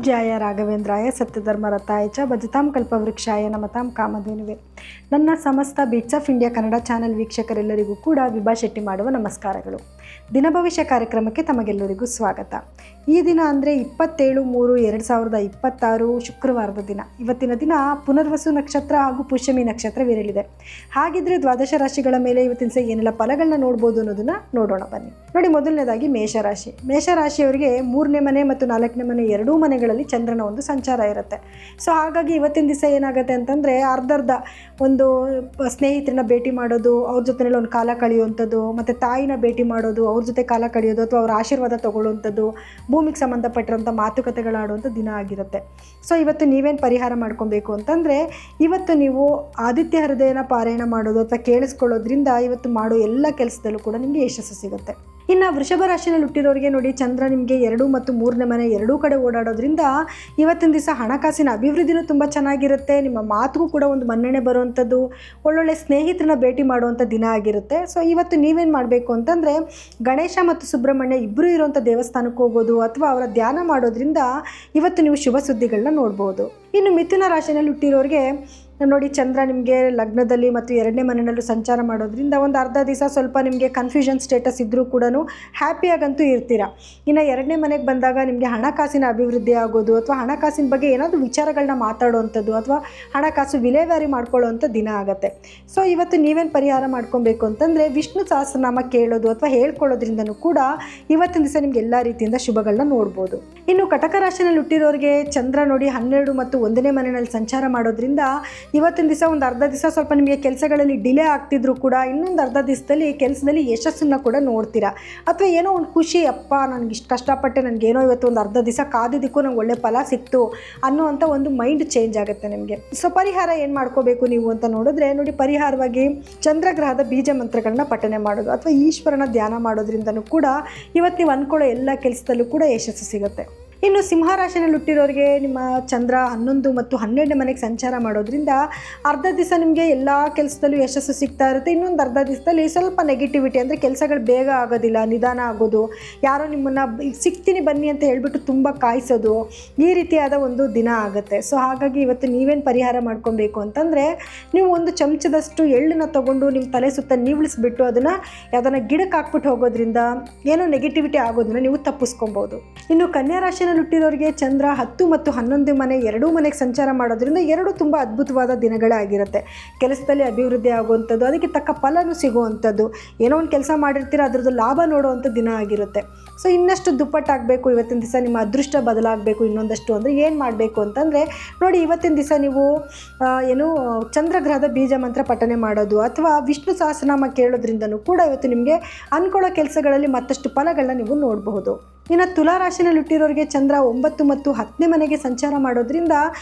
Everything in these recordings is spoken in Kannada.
ಪೂಜ್ಯಾಯ ರಾಘವೇಂದ್ರಾಯ ಸತ್ಯಧರ್ಮರತಾಯ ಚ ಭಜತಾಂ ಕಲ್ಪವೃಕ್ಷಾಯ ನಮತಾಂ ಕಾಮಧೇನುವೆ. ನನ್ನ ಸಮಸ್ತ bits of India Kannada channel ವೀಕ್ಷಕರೆಲ್ಲರಿಗೂ ಕೂಡ ವಿಭಾ ಶೆಟ್ಟಿ ಮಾಡುವ ನಮಸ್ಕಾರಗಳು. ದಿನಭವಿಷ್ಯ ಕಾರ್ಯಕ್ರಮಕ್ಕೆ ತಮಗೆಲ್ಲರಿಗೂ ಸ್ವಾಗತ. ಈ ದಿನ ಅಂದರೆ 27/3/2026 ಶುಕ್ರವಾರದ ದಿನ. ಇವತ್ತಿನ ದಿನ ಪುನರ್ವಸು ನಕ್ಷತ್ರ ಹಾಗೂ ಪುಷ್ಯಮಿ ನಕ್ಷತ್ರವಿರಲಿದೆ. ಹಾಗಿದ್ರೆ ದ್ವಾದಶ ರಾಶಿಗಳ ಮೇಲೆ ಇವತ್ತಿನ ದಿವಸ ಏನೆಲ್ಲ ಫಲಗಳನ್ನ ನೋಡ್ಬೋದು ಅನ್ನೋದನ್ನ ನೋಡೋಣ ಬನ್ನಿ. ನೋಡಿ, ಮೊದಲನೇದಾಗಿ ಮೇಷರಾಶಿ. ಮೇಷರಾಶಿಯವರಿಗೆ 3ನೇ ಮನೆ ಮತ್ತು 4ನೇ ಮನೆ ಎರಡೂ ಮನೆಗಳಲ್ಲಿ ಚಂದ್ರನ ಒಂದು ಸಂಚಾರ ಇರುತ್ತೆ. ಸೊ ಹಾಗಾಗಿ ಇವತ್ತಿನ ದಿವಸ ಏನಾಗುತ್ತೆ ಅಂತಂದರೆ ಅರ್ಧರ್ಧ ಒಂದು ಸ್ನೇಹಿತರನ್ನ ಭೇಟಿ ಮಾಡೋದು, ಅವ್ರ ಜೊತೆಯಲ್ಲಿ ಒಂದು ಕಾಲ ಕಳೆಯುವಂಥದ್ದು, ಮತ್ತು ತಾಯಿನ ಭೇಟಿ ಮಾಡೋದು, ಅವ್ರ ಜೊತೆ ಕಾಲ ಕಳೆಯೋದು ಅಥವಾ ಅವ್ರ ಆಶೀರ್ವಾದ ತೊಗೊಳ್ಳುವಂಥದ್ದು, ಭೂಮಿಗೆ ಸಂಬಂಧಪಟ್ಟಿರೋಂಥ ಮಾತುಕತೆಗಳಾಡುವಂಥ ದಿನ ಆಗಿರುತ್ತೆ. ಸೊ ಇವತ್ತು ನೀವೇನು ಪರಿಹಾರ ಮಾಡ್ಕೊಬೇಕು ಅಂತಂದರೆ, ಇವತ್ತು ನೀವು ಆದಿತ್ಯ ಹೃದಯನ ಪಾರಾಯಣ ಮಾಡೋದು ಅಥವಾ ಕೇಳಿಸ್ಕೊಳ್ಳೋದ್ರಿಂದ ಇವತ್ತು ಮಾಡೋ ಎಲ್ಲ ಕೆಲಸದಲ್ಲೂ ಕೂಡ ನಿಮಗೆ ಯಶಸ್ಸು ಸಿಗುತ್ತೆ. ಇನ್ನು ವೃಷಭ ರಾಶಿಯಲ್ಲಿ ಹುಟ್ಟಿರೋರಿಗೆ ನೋಡಿ, ಚಂದ್ರ ನಿಮಗೆ 2 ಮತ್ತು 3ನೇ ಮನೆ ಎರಡೂ ಕಡೆ ಓಡಾಡೋದ್ರಿಂದ ಇವತ್ತಿನ ದಿವಸ ಹಣಕಾಸಿನ ಅಭಿವೃದ್ಧಿನೂ ತುಂಬ ಚೆನ್ನಾಗಿರುತ್ತೆ. ನಿಮ್ಮ ಮಾತಿಗೂ ಕೂಡ ಒಂದು ಮನ್ನಣೆ ಬರುವಂಥದ್ದು, ಒಳ್ಳೊಳ್ಳೆ ಸ್ನೇಹಿತರನ್ನ ಭೇಟಿ ಮಾಡುವಂಥ ದಿನ ಆಗಿರುತ್ತೆ. ಸೊ ಇವತ್ತು ನೀವೇನು ಮಾಡಬೇಕು ಅಂತಂದರೆ, ಗಣೇಶ ಮತ್ತು ಸುಬ್ರಹ್ಮಣ್ಯ ಇಬ್ಬರು ಇರುವಂಥ ದೇವಸ್ಥಾನಕ್ಕೆ ಹೋಗೋದು ಅಥವಾ ಅವರ ಧ್ಯಾನ ಮಾಡೋದ್ರಿಂದ ಇವತ್ತು ನೀವು ಶುಭ ಸುದ್ದಿಗಳನ್ನ ನೋಡ್ಬೋದು. ಇನ್ನು ಮಿಥುನ ರಾಶಿಯಲ್ಲಿ ಹುಟ್ಟಿರೋರಿಗೆ ನೋಡಿ, ಚಂದ್ರ ನಿಮಗೆ ಲಗ್ನದಲ್ಲಿ ಮತ್ತು 2ನೇ ಮನೆಯಲ್ಲೂ ಸಂಚಾರ ಮಾಡೋದ್ರಿಂದ ಒಂದು ಅರ್ಧ ದಿವಸ ಸ್ವಲ್ಪ ನಿಮಗೆ ಕನ್ಫ್ಯೂಷನ್ ಸ್ಟೇಟಸ್ ಇದ್ದರೂ ಕೂಡ ಹ್ಯಾಪಿಯಾಗಂತೂ ಇರ್ತೀರ. ಇನ್ನು 2ನೇ ಮನೆಗೆ ಬಂದಾಗ ನಿಮಗೆ ಹಣಕಾಸಿನ ಅಭಿವೃದ್ಧಿ ಆಗೋದು ಅಥವಾ ಹಣಕಾಸಿನ ಬಗ್ಗೆ ಏನಾದರೂ ವಿಚಾರಗಳನ್ನ ಮಾತಾಡುವಂಥದ್ದು ಅಥವಾ ಹಣಕಾಸು ವಿಲೇವಾರಿ ಮಾಡ್ಕೊಳ್ಳೋವಂಥ ದಿನ ಆಗುತ್ತೆ. ಸೊ ಇವತ್ತು ನೀವೇನು ಪರಿಹಾರ ಮಾಡ್ಕೊಬೇಕು ಅಂತಂದರೆ, ವಿಷ್ಣು ಸಹಸ್ರನಾಮ ಕೇಳೋದು ಅಥವಾ ಹೇಳ್ಕೊಳ್ಳೋದ್ರಿಂದನೂ ಕೂಡ ಇವತ್ತಿನ ದಿವಸ ನಿಮ್ಗೆ ಎಲ್ಲ ರೀತಿಯಿಂದ ಶುಭಗಳನ್ನ ನೋಡ್ಬೋದು. ಇನ್ನು ಕಟಕ ರಾಶಿಯಲ್ಲಿ ಹುಟ್ಟಿರೋರಿಗೆ ಚಂದ್ರ ನೋಡಿ 12 ಮತ್ತು 1ನೇ ಮನೆಯಲ್ಲಿ ಸಂಚಾರ ಮಾಡೋದ್ರಿಂದ ಇವತ್ತಿನ ದಿವಸ ಒಂದು ಅರ್ಧ ದಿವಸ ಸ್ವಲ್ಪ ನಿಮಗೆ ಕೆಲಸಗಳಲ್ಲಿ ಡಿಲೇ ಆಗ್ತಿದ್ರು ಕೂಡ ಇನ್ನೊಂದು ಅರ್ಧ ದಿವಸದಲ್ಲಿ ಕೆಲಸದಲ್ಲಿ ಯಶಸ್ಸನ್ನು ಕೂಡ ನೋಡ್ತೀರಾ. ಅಥವಾ ಏನೋ ಒಂದು ಖುಷಿ, ಅಪ್ಪ ನನಗೆ ಇಷ್ಟು ಕಷ್ಟಪಟ್ಟೆ, ನನಗೇನೋ ಇವತ್ತು ಒಂದು ಅರ್ಧ ದಿವಸ ಕಾದಿದ್ದಕ್ಕೂ ನಂಗೆ ಒಳ್ಳೆ ಫಲ ಸಿಕ್ತು ಅನ್ನೋವಂಥ ಒಂದು ಮೈಂಡ್ ಚೇಂಜ್ ಆಗುತ್ತೆ ನಿಮಗೆ. ಸೊ ಪರಿಹಾರ ಏನು ಮಾಡ್ಕೋಬೇಕು ನೀವು ಅಂತ ನೋಡಿದ್ರೆ, ನೋಡಿ, ಪರಿಹಾರವಾಗಿ ಚಂದ್ರಗ್ರಹದ ಬೀಜ ಮಂತ್ರಗಳನ್ನ ಪಠನೆ ಮಾಡೋದು ಅಥವಾ ಈಶ್ವರನ ಧ್ಯಾನ ಮಾಡೋದ್ರಿಂದನೂ ಕೂಡ ಇವತ್ತು ನೀವು ಅಂದ್ಕೊಳ್ಳೋ ಎಲ್ಲ ಕೆಲಸದಲ್ಲೂ ಕೂಡ ಯಶಸ್ಸು ಸಿಗುತ್ತೆ. ಇನ್ನು ಸಿಂಹರಾಶಿಯಲ್ಲಿ ಹುಟ್ಟಿರೋರಿಗೆ ನಿಮ್ಮ ಚಂದ್ರ 11 ಮತ್ತು 12ನೇ ಮನೆಗೆ ಸಂಚಾರ ಮಾಡೋದ್ರಿಂದ ಅರ್ಧ ದಿವಸ ನಿಮಗೆ ಎಲ್ಲ ಕೆಲಸದಲ್ಲೂ ಯಶಸ್ಸು ಸಿಗ್ತಾ ಇರುತ್ತೆ. ಇನ್ನೊಂದು ಅರ್ಧ ದಿವಸದಲ್ಲಿ ಸ್ವಲ್ಪ ನೆಗೆಟಿವಿಟಿ, ಅಂದರೆ ಕೆಲಸಗಳು ಬೇಗ ಆಗೋದಿಲ್ಲ, ನಿಧಾನ ಆಗೋದು, ಯಾರೋ ನಿಮ್ಮನ್ನು ಸಿಗ್ತೀನಿ ಬನ್ನಿ ಅಂತ ಹೇಳಿಬಿಟ್ಟು ತುಂಬ ಕಾಯಿಸೋದು, ಈ ರೀತಿಯಾದ ಒಂದು ದಿನ ಆಗುತ್ತೆ. ಸೊ ಹಾಗಾಗಿ ಇವತ್ತು ನೀವೇನು ಪರಿಹಾರ ಮಾಡ್ಕೊಬೇಕು ಅಂತಂದರೆ, ನೀವು ಒಂದು ಚಮಚದಷ್ಟು ಎಳ್ಳನ್ನು ತೊಗೊಂಡು ನಿಮ್ಮ ತಲೆ ಸುತ್ತ ನೀವಳಿಸ್ಬಿಟ್ಟು ಅದನ್ನು ಯಾವುದನ್ನ ಗಿಡಕ್ಕೆ ಹಾಕ್ಬಿಟ್ಟು ಹೋಗೋದ್ರಿಂದ ಏನೋ ನೆಗೆಟಿವಿಟಿ ಆಗೋದನ್ನು ನೀವು ತಪ್ಪಿಸ್ಕೊಬೋದು. ಇನ್ನು ಕನ್ಯಾ ರಾಶಿಯಲ್ಲಿ ಹುಟ್ಟಿರೋರಿಗೆ ಚಂದ್ರ 10 ಮತ್ತು 11 ಮನೆ ಎರಡೂ ಮನೆಗೆ ಸಂಚಾರ ಮಾಡೋದ್ರಿಂದ ಎರಡೂ ತುಂಬ ಅದ್ಭುತವಾದ ದಿನಗಳಾಗಿರುತ್ತೆ. ಕೆಲಸದಲ್ಲಿ ಅಭಿವೃದ್ಧಿ ಆಗುವಂಥದ್ದು, ಅದಕ್ಕೆ ತಕ್ಕ ಫಲನೂ ಸಿಗುವಂಥದ್ದು, ಏನೋ ಒಂದು ಕೆಲಸ ಮಾಡಿರ್ತೀರ ಅದರದ್ದು ಲಾಭ ನೋಡುವಂಥ ದಿನ ಆಗಿರುತ್ತೆ. ಸೊ ಇನ್ನಷ್ಟು ದುಪ್ಪಟ್ಟಾಗಬೇಕು ಇವತ್ತಿನ ದಿವಸ, ನಿಮ್ಮ ಅದೃಷ್ಟ ಬದಲಾಗಬೇಕು ಇನ್ನೊಂದಷ್ಟು ಅಂದರೆ ಏನು ಮಾಡಬೇಕು ಅಂತಂದರೆ, ನೋಡಿ, ಇವತ್ತಿನ ದಿವಸ ನೀವು ಚಂದ್ರಗ್ರಹದ ಬೀಜ ಮಂತ್ರ ಪಠನೆ ಮಾಡೋದು ಅಥವಾ ವಿಷ್ಣು ಸಹಸ್ರನಾಮ ಕೇಳೋದ್ರಿಂದನೂ ಕೂಡ ಇವತ್ತು ನಿಮಗೆ ಅಂದ್ಕೊಳ್ಳೋ ಕೆಲಸಗಳಲ್ಲಿ ಮತ್ತಷ್ಟು ಫಲಗಳನ್ನ ನೀವು ನೋಡಬಹುದು. ಇನ್ನು ತುಲಾ ರಾಶಿಯಲ್ಲಿ ಹುಟ್ಟಿರೋರಿಗೆ ಚಂದ್ರ 9 ಮತ್ತು 10ನೇ ಮನೆಗೆ ಸಂಚಾರ ಮಾಡೋದ್ರಿಂದ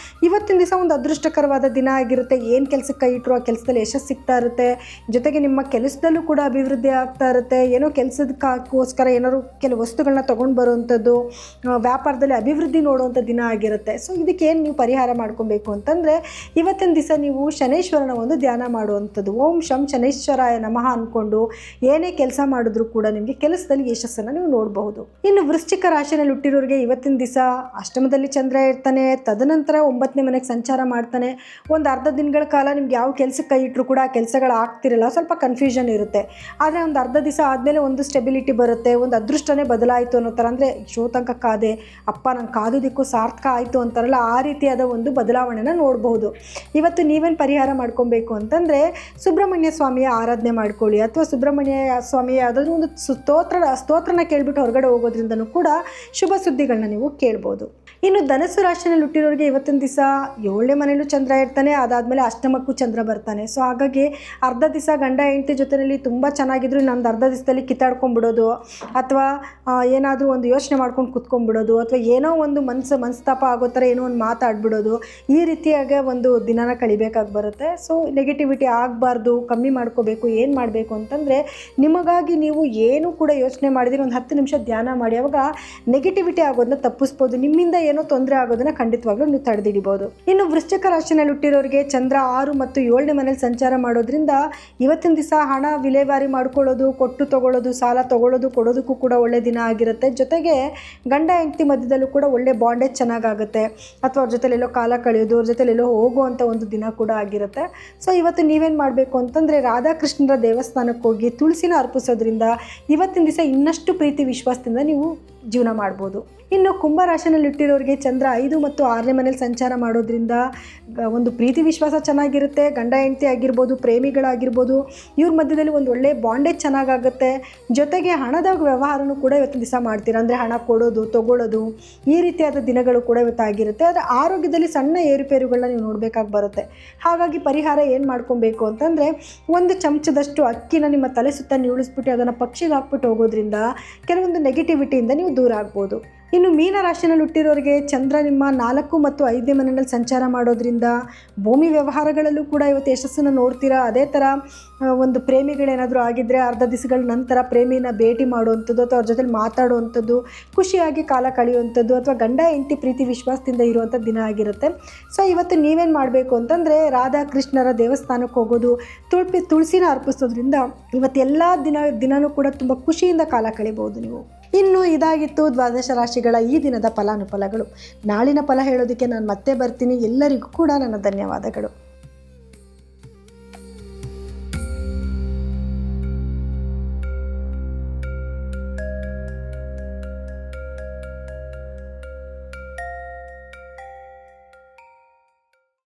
ಇವತ್ತಿನ ದಿವಸ ಒಂದು ಅದೃಷ್ಟಕರವಾದ ದಿನ ಆಗಿರುತ್ತೆ. ಏನು ಕೆಲಸಕ್ಕೆ ಕೈ ಇಟ್ಟರು ಆ ಕೆಲಸದಲ್ಲಿ ಯಶಸ್ಸು ಸಿಗ್ತಾ ಇರುತ್ತೆ. ಜೊತೆಗೆ ನಿಮ್ಮ ಕೆಲಸದಲ್ಲೂ ಕೂಡ ಅಭಿವೃದ್ಧಿ ಆಗ್ತಾ ಇರುತ್ತೆ. ಏನೋ ಕೆಲಸದಕ್ಕೋಸ್ಕರ ಏನಾದ್ರು ಕೆಲವು ವಸ್ತುಗಳನ್ನ ತೊಗೊಂಡು ಬರುವಂಥದ್ದು, ವ್ಯಾಪಾರದಲ್ಲಿ ಅಭಿವೃದ್ಧಿ ನೋಡುವಂಥ ದಿನ ಆಗಿರುತ್ತೆ. ಸೊ ಇದಕ್ಕೆ ಏನು ನೀವು ಪರಿಹಾರ ಮಾಡ್ಕೊಬೇಕು ಅಂತಂದರೆ, ಇವತ್ತಿನ ದಿವಸ ನೀವು ಶನೈಶ್ವರನ ಒಂದು ಧ್ಯಾನ ಮಾಡುವಂಥದ್ದು, ಓಂ ಶಂ ಶನೈಶ್ವರಾಯ ನಮಃ ಅಂದ್ಕೊಂಡು ಏನೇ ಕೆಲಸ ಮಾಡಿದ್ರೂ ಕೂಡ ನಿಮಗೆ ಕೆಲಸದಲ್ಲಿ ಯಶಸ್ಸನ್ನು ನೀವು ನೋಡಬಹುದು. ಇನ್ನು ವೃಶ್ಚಿಕ ರಾಶಿಯಲ್ಲಿ ಹುಟ್ಟಿರೋರಿಗೆ ಇವತ್ತಿನ ದಿವಸ ಅಷ್ಟಮದಲ್ಲಿ ಚಂದ್ರ ಇರ್ತಾನೆ, ತದನಂತರ 9ನೇ ಮನೆಗೆ ಸಂಚಾರ ಮಾಡ್ತಾನೆ. ಒಂದು ಅರ್ಧ ದಿನಗಳ ಕಾಲ ನಿಮ್ಗೆ ಯಾವ ಕೆಲಸಕ್ಕೆ ಕೈ ಇಟ್ಟರು ಕೂಡ ಆ ಕೆಲಸಗಳು ಆಗ್ತಿರಲ್ಲ, ಸ್ವಲ್ಪ ಕನ್ಫ್ಯೂಷನ್ ಇರುತ್ತೆ. ಆದರೆ ಒಂದು ಅರ್ಧ ದಿವಸ ಆದಮೇಲೆ ಒಂದು ಸ್ಟೆಬಿಲಿಟಿ ಬರುತ್ತೆ, ಒಂದು ಅದೃಷ್ಟನೇ ಬದಲಾಯಿತು ಅನ್ನೋ ಥರ, ಅಂದರೆ ಶೋ ತನಕ ಕಾದೆ, ಅಪ್ಪ ನಂಗೆ ಕಾದೋದಕ್ಕೂ ಸಾರ್ಥಕ ಆಯಿತು ಅಂತಾರಲ್ಲ, ಆ ರೀತಿಯಾದ ಒಂದು ಬದಲಾವಣೆನ ನೋಡಬಹುದು. ಇವತ್ತು ನೀವೇನು ಪರಿಹಾರ ಮಾಡ್ಕೊಬೇಕು ಅಂತಂದರೆ, ಸುಬ್ರಹ್ಮಣ್ಯ ಸ್ವಾಮಿಯ ಆರಾಧನೆ ಮಾಡ್ಕೊಳ್ಳಿ ಅಥವಾ ಸುಬ್ರಹ್ಮಣ್ಯ ಸ್ವಾಮಿಯ ಯಾವುದಾದ್ರೂ ಒಂದು ಸ್ತೋತ್ರನ ಕೇಳಿಬಿಟ್ಟು ಹೊರಗಡೆ ಹೋಗೋದ್ರಿಂದ ಕೂಡ ಶುಭ ಸುದ್ದಿಗಳನ್ನ ನೀವು ಕೇಳ್ಬೋದು. ಇನ್ನು ಧನಸ್ಸು ರಾಶಿಯಲ್ಲಿ ಹುಟ್ಟಿರೋರಿಗೆ ಇವತ್ತಿನ ದಿವಸ 7ನೇ ಮನೆಯಲ್ಲೂ ಚಂದ್ರ ಇರ್ತಾನೆ, ಅದಾದಮೇಲೆ ಅಷ್ಟಮಕ್ಕೂ ಚಂದ್ರ ಬರ್ತಾನೆ. ಸೊ ಹಾಗಾಗಿ ಅರ್ಧ ದಿವಸ ಗಂಡ ಹೆಂಡತಿ ಜೊತೆಯಲ್ಲಿ ತುಂಬ ಚೆನ್ನಾಗಿದ್ರು ಇನ್ನೊಂದು ಅರ್ಧ ದಿವಸದಲ್ಲಿ ಕಿತ್ತಾಡ್ಕೊಂಡ್ಬಿಡೋದು ಅಥವಾ ಏನಾದರೂ ಒಂದು ಯೋಚನೆ ಮಾಡ್ಕೊಂಡು ಕುತ್ಕೊಂಡ್ಬಿಡೋದು ಅಥವಾ ಏನೋ ಒಂದು ಮನಸ್ತಾಪ ಆಗೋ ಥರ ಏನೋ ಒಂದು ಮಾತಾಡ್ಬಿಡೋದು, ಈ ರೀತಿಯಾಗಿ ಒಂದು ದಿನನ ಕಳಿಬೇಕಾಗಿ ಬರುತ್ತೆ. ಸೊ ನೆಗೆಟಿವಿಟಿ ಆಗಬಾರ್ದು, ಕಮ್ಮಿ ಮಾಡ್ಕೋಬೇಕು. ಏನು ಮಾಡಬೇಕು ಅಂತಂದರೆ, ನಿಮಗಾಗಿ ನೀವು ಏನೂ ಕೂಡ ಯೋಚನೆ ಮಾಡಿದ್ರೆ ಒಂದು 10 ನಿಮಿಷ ಧ್ಯಾನ ಮಾಡಿ. ಅವಾಗ ಆವಾಗ ನೆಗೆಟಿವಿಟಿ ಆಗೋದನ್ನ ತಪ್ಪಿಸ್ಬೋದು. ನಿಮ್ಮಿಂದ ಏನೋ ತೊಂದರೆ ಆಗೋದನ್ನ ಖಂಡಿತವಾಗ್ಲೂ ನೀವು ತಡೆದಿಡಿಬೋದು. ಇನ್ನು ವೃಶ್ಚಿಕ ರಾಶಿನಲ್ಲಿ ಹುಟ್ಟಿರೋರಿಗೆ ಚಂದ್ರ 6 ಮತ್ತು 7ನೇ ಮನೇಲಿ ಸಂಚಾರ ಮಾಡೋದ್ರಿಂದ ಇವತ್ತಿನ ದಿವಸ ಹಣ ವಿಲೇವಾರಿ ಮಾಡ್ಕೊಳ್ಳೋದು, ಕೊಟ್ಟು ತಗೊಳ್ಳೋದು, ಸಾಲ ತಗೊಳ್ಳೋದು ಕೊಡೋದಕ್ಕೂ ಕೂಡ ಒಳ್ಳೆ ದಿನ ಆಗಿರುತ್ತೆ. ಜೊತೆಗೆ ಗಂಡ ಹೆಂಡತಿ ಮಧ್ಯದಲ್ಲೂ ಕೂಡ ಒಳ್ಳೆ ಬಾಂಡೇಜ್ ಚೆನ್ನಾಗಾಗುತ್ತೆ, ಅಥವಾ ಅವ್ರ ಜೊತೆಲೆಲ್ಲೋ ಕಾಲ ಕಳೆಯೋದು, ಅವ್ರ ಜೊತೆಲೆಲ್ಲೋ ಹೋಗುವಂಥ ಒಂದು ದಿನ ಕೂಡ ಆಗಿರುತ್ತೆ. ಸೊ ಇವತ್ತು ನೀವೇನು ಮಾಡಬೇಕು ಅಂತಂದರೆ ರಾಧಾಕೃಷ್ಣರ ದೇವಸ್ಥಾನಕ್ಕೆ ಹೋಗಿ ತುಳಸಿನ ಅರ್ಪಿಸೋದ್ರಿಂದ ಇವತ್ತಿನ ದಿವಸ ಇನ್ನಷ್ಟು ಪ್ರೀತಿ ವಿಶ್ವಾಸದಿಂದ ನೀವು ಜೀವನ ಮಾಡ್ಬೋದು. ಇನ್ನು ಕುಂಭರಾಶಿನಲ್ಲಿ ಇಟ್ಟಿರೋರಿಗೆ ಚಂದ್ರ 5 ಮತ್ತು 6ನೇ ಮನೇಲಿ ಸಂಚಾರ ಮಾಡೋದ್ರಿಂದ ಒಂದು ಪ್ರೀತಿ ವಿಶ್ವಾಸ ಚೆನ್ನಾಗಿರುತ್ತೆ. ಗಂಡ ಹೆಂಡತಿ ಆಗಿರ್ಬೋದು, ಪ್ರೇಮಿಗಳಾಗಿರ್ಬೋದು, ಇವ್ರ ಮಧ್ಯದಲ್ಲಿ ಒಂದು ಒಳ್ಳೆ ಬಾಂಡೇಜ್ ಚೆನ್ನಾಗಾಗುತ್ತೆ. ಜೊತೆಗೆ ಹಣದ ವ್ಯವಹಾರನೂ ಕೂಡ ಇವತ್ತಿನ ದಿವಸ ಮಾಡ್ತೀರಾ, ಅಂದರೆ ಹಣ ಕೊಡೋದು ತಗೊಳ್ಳೋದು ಈ ರೀತಿಯಾದ ದಿನಗಳು ಕೂಡ ಇವತ್ತಾಗಿರುತ್ತೆ. ಆದರೆ ಆರೋಗ್ಯದಲ್ಲಿ ಸಣ್ಣ ಏರುಪೇರುಗಳನ್ನ ನೀವು ನೋಡಬೇಕಾಗಿ ಬರುತ್ತೆ. ಹಾಗಾಗಿ ಪರಿಹಾರ ಏನು ಮಾಡ್ಕೊಬೇಕು ಅಂತಂದರೆ, ಒಂದು ಚಮಚದಷ್ಟು ಅಕ್ಕಿನ ನಿಮ್ಮ ತಲೆ ಸುತ್ತ ನಿವುಳಿಸ್ಬಿಟ್ಟು ಅದನ್ನು ಪಕ್ಷಿಗೆ ಹಾಕ್ಬಿಟ್ಟು ಹೋಗೋದ್ರಿಂದ ಕೆಲವೊಂದು ನೆಗೆಟಿವಿಟಿಯಿಂದ ನೀವು ದೂರ ಆಗ್ಬೋದು. ಇನ್ನು ಮೀನ ರಾಶಿನಲ್ಲಿ ಹುಟ್ಟಿರೋರಿಗೆ ಚಂದ್ರ ನಿಮ್ಮ 4 ಮತ್ತು 5ನೇ ಮನೆಯಲ್ಲಿ ಸಂಚಾರ ಮಾಡೋದ್ರಿಂದ ಭೂಮಿ ವ್ಯವಹಾರಗಳಲ್ಲೂ ಕೂಡ ಇವತ್ತು ಯಶಸ್ಸನ್ನು ನೋಡ್ತೀರಾ. ಅದೇ ಥರ ಒಂದು ಪ್ರೇಮಿಗಳೇನಾದರೂ ಆಗಿದ್ದರೆ ಅರ್ಧ ದಿವಸಗಳ ನಂತರ ಪ್ರೇಮಿನ ಭೇಟಿ ಮಾಡುವಂಥದ್ದು ಅಥವಾ ಅವ್ರ ಜೊತೆ ಮಾತಾಡುವಂಥದ್ದು, ಖುಷಿಯಾಗಿ ಕಾಲ ಕಳೆಯುವಂಥದ್ದು, ಅಥವಾ ಗಂಡ ಹೆಂಡತಿ ಪ್ರೀತಿ ವಿಶ್ವಾಸದಿಂದ ಇರುವಂಥ ದಿನ ಆಗಿರುತ್ತೆ. ಸೊ ಇವತ್ತು ನೀವೇನು ಮಾಡಬೇಕು ಅಂತಂದರೆ ರಾಧಾಕೃಷ್ಣರ ದೇವಸ್ಥಾನಕ್ಕೆ ಹೋಗೋದು, ತುಳಸಿನ ಅರ್ಪಿಸೋದ್ರಿಂದ ಇವತ್ತೆಲ್ಲ ದಿನವೂ ಕೂಡ ತುಂಬ ಖುಷಿಯಿಂದ ಕಾಲ ಕಳಿಬೋದು ನೀವು. ಇನ್ನು ಇದಾಗಿತ್ತು ದ್ವಾದಶ ರಾಶಿಗಳ ಈ ದಿನದ ಫಲಾನುಫಲಗಳು. ನಾಳಿನ ಫಲ ಹೇಳೋದಕ್ಕೆ ನಾನು ಮತ್ತೆ ಬರ್ತೀನಿ. ಎಲ್ಲರಿಗೂ ಕೂಡ ನನ್ನ ಧನ್ಯವಾದಗಳು.